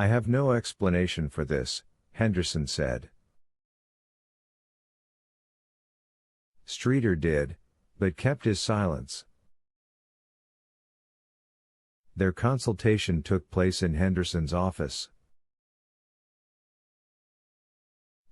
I have no explanation for this, Henderson said. Streeter did, but kept his silence. Their consultation took place in Henderson's office.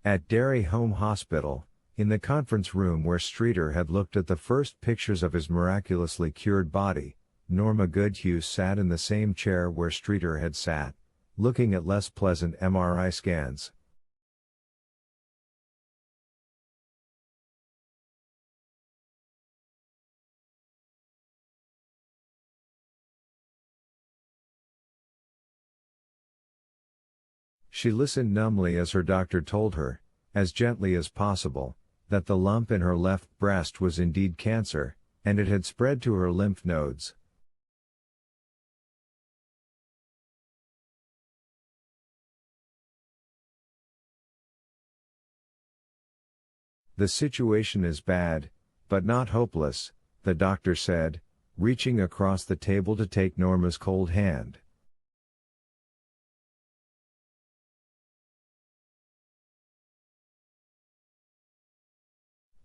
At Derry Home Hospital, in the conference room where Streeter had looked at the first pictures of his miraculously cured body, Norma Goodhue sat in the same chair where Streeter had sat, looking at less pleasant MRI scans. She listened numbly as her doctor told her, as gently as possible, that the lump in her left breast was indeed cancer, and it had spread to her lymph nodes. The situation is bad, but not hopeless, the doctor said, reaching across the table to take Norma's cold hand.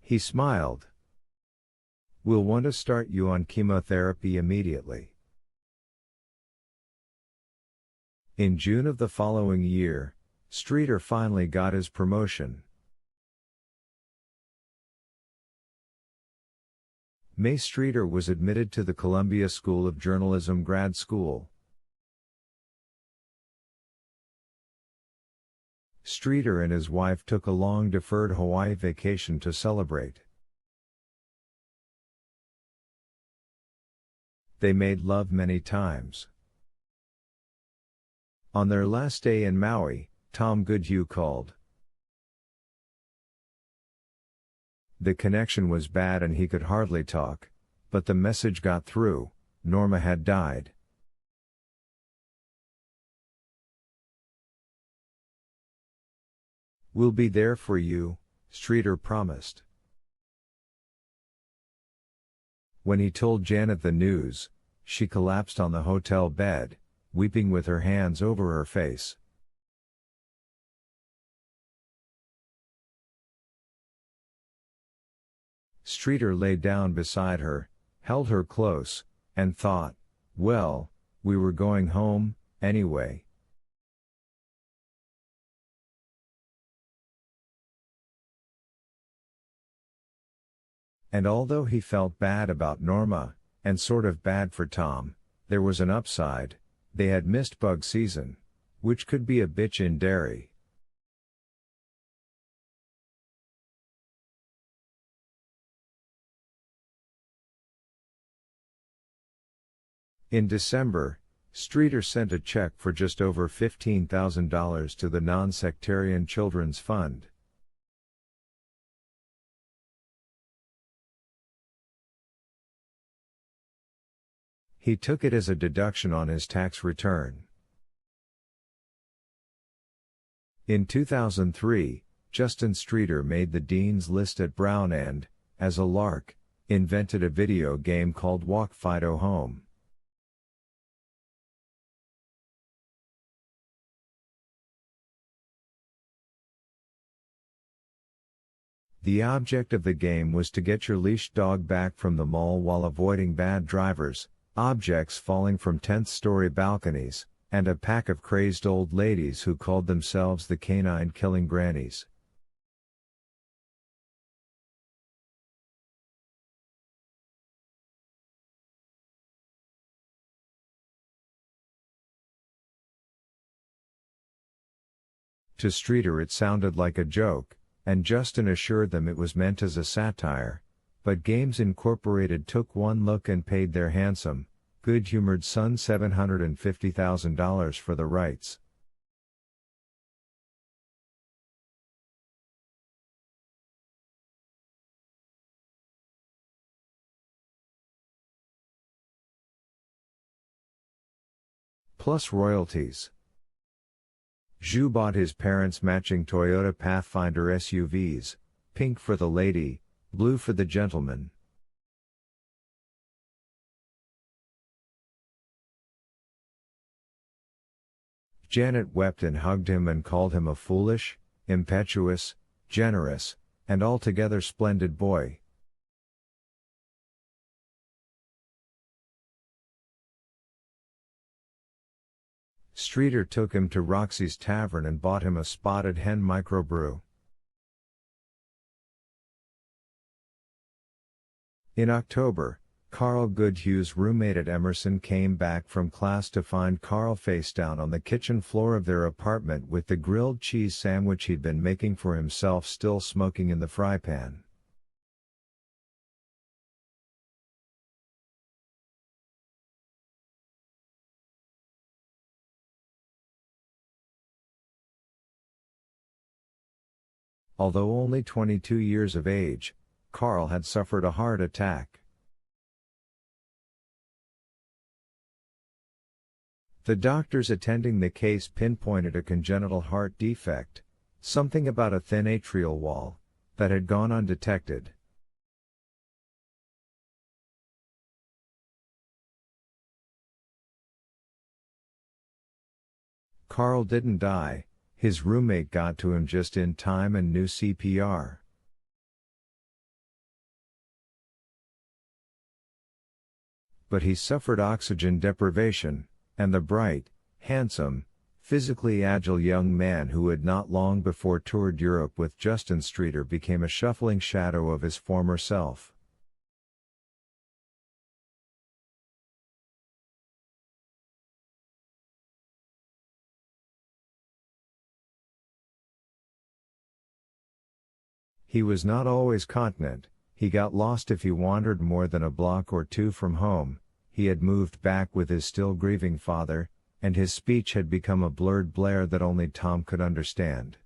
He smiled. We'll want to start you on chemotherapy immediately. In June of the following year, Streeter finally got his promotion. May Streeter was admitted to the Columbia School of Journalism grad school. Streeter and his wife took a long-deferred Hawaii vacation to celebrate. They made love many times. On their last day in Maui, Tom Goodhue called. The connection was bad and he could hardly talk, but the message got through: Norma had died. We'll be there for you, Streeter promised. When he told Janet the news, she collapsed on the hotel bed, weeping with her hands over her face. Streeter lay down beside her, held her close, and thought, well, we were going home, anyway. And although he felt bad about Norma, and sort of bad for Tom, there was an upside: they had missed bug season, which could be a bitch in Derry. In December, Streeter sent a check for just over $15,000 to the Non-Sectarian Children's Fund. He took it as a deduction on his tax return. In 2003, Justin Streeter made the Dean's List at Brown and, as a lark, invented a video game called Walk Fido Home. The object of the game was to get your leashed dog back from the mall while avoiding bad drivers, objects falling from 10th-story balconies, and a pack of crazed old ladies who called themselves the Canine Killing Grannies. To Streeter it sounded like a joke, and Justin assured them it was meant as a satire, but Games Incorporated took one look and paid their handsome, good-humored son $750,000 for the rights. Plus royalties. Zhu bought his parents matching Toyota Pathfinder SUVs, pink for the lady, blue for the gentleman. Janet wept and hugged him and called him a foolish, impetuous, generous, and altogether splendid boy. Streeter took him to Roxy's Tavern and bought him a spotted hen microbrew. In October, Carl Goodhue's roommate at Emerson came back from class to find Carl face down on the kitchen floor of their apartment with the grilled cheese sandwich he'd been making for himself still smoking in the fry pan. Although only 22 years of age, Carl had suffered a heart attack. The doctors attending the case pinpointed a congenital heart defect, something about a thin atrial wall, that had gone undetected. Carl didn't die, his roommate got to him just in time and knew CPR. But he suffered oxygen deprivation, and the bright, handsome, physically agile young man who had not long before toured Europe with Justin Streeter became a shuffling shadow of his former self. He was not always continent, he got lost if he wandered more than a block or two from home. He had moved back with his still grieving father, and his speech had become a blurred blare that only Tom could understand.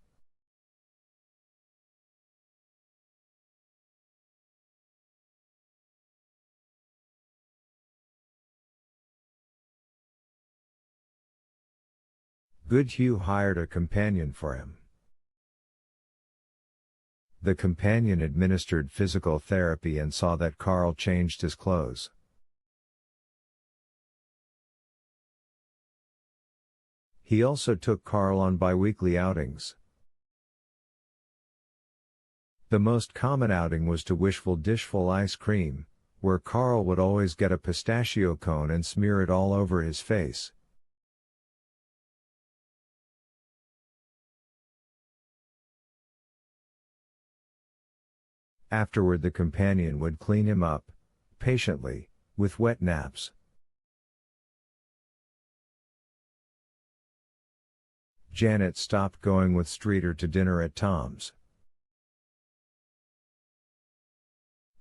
Goodhue hired a companion for him. The companion administered physical therapy and saw that Carl changed his clothes. He also took Carl on biweekly outings. The most common outing was to Wishful Dishful ice cream, where Carl would always get a pistachio cone and smear it all over his face. Afterward the companion would clean him up, patiently, with wet naps. Janet stopped going with Streeter to dinner at Tom's.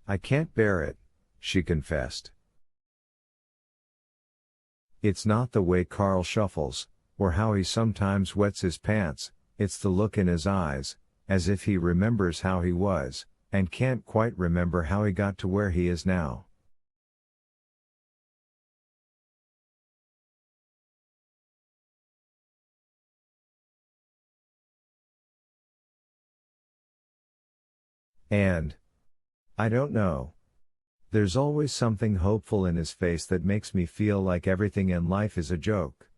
"I can't bear it," she confessed. "It's not the way Carl shuffles, or how he sometimes wets his pants, it's the look in his eyes, as if he remembers how he was, and can't quite remember how he got to where he is now." And, "I don't know. There's always something hopeful in his face that makes me feel like everything in life is a joke."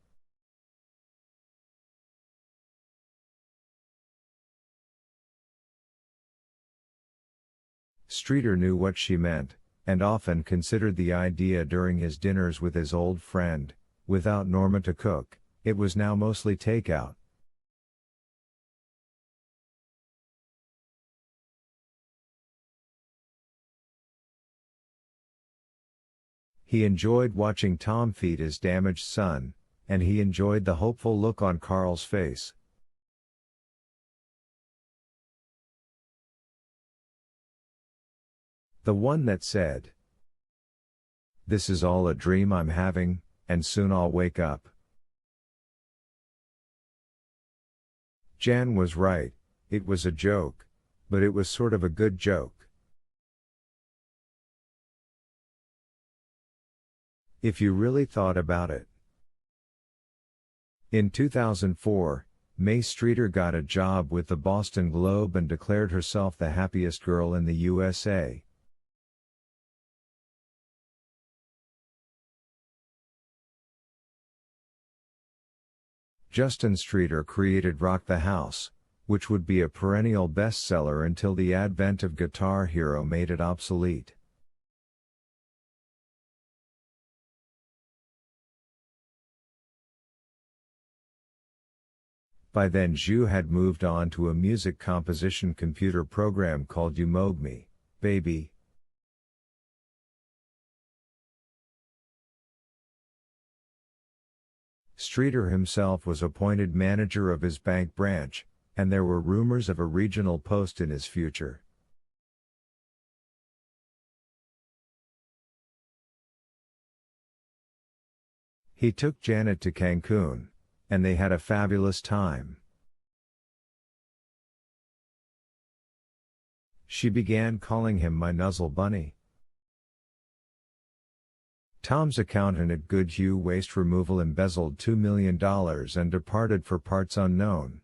Streeter knew what she meant, and often considered the idea during his dinners with his old friend. Without Norma to cook, it was now mostly takeout. He enjoyed watching Tom feed his damaged son, and he enjoyed the hopeful look on Carl's face. The one that said, "This is all a dream I'm having, and soon I'll wake up." Jan was right, it was a joke, but it was sort of a good joke. If you really thought about it. In 2004, May Streeter got a job with the Boston Globe and declared herself the happiest girl in the USA. Justin Streeter created Rock the House, which would be a perennial bestseller until the advent of Guitar Hero made it obsolete. By then Zhu had moved on to a music composition computer program called You Moog Me, Baby. Streeter himself was appointed manager of his bank branch, and there were rumors of a regional post in his future. He took Janet to Cancun, and they had a fabulous time. She began calling him my nuzzle bunny. Tom's accountant at Goodhue Waste Removal embezzled $2 million and departed for parts unknown.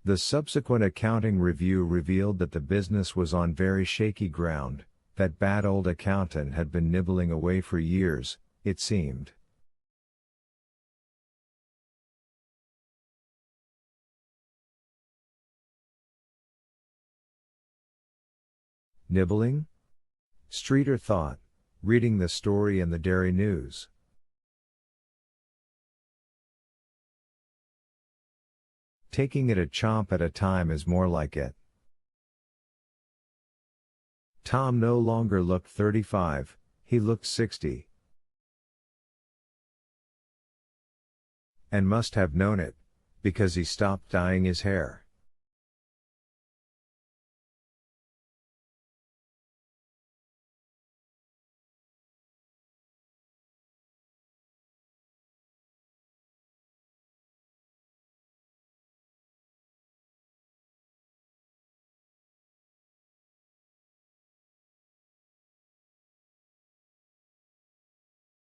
The subsequent accounting review revealed that the business was on very shaky ground. That bad old accountant had been nibbling away for years, it seemed. Nibbling? Streeter thought, reading the story in the Dairy News. Taking it a chomp at a time is more like it. Tom no longer looked 35, he looked 60. And must have known it, because he stopped dyeing his hair.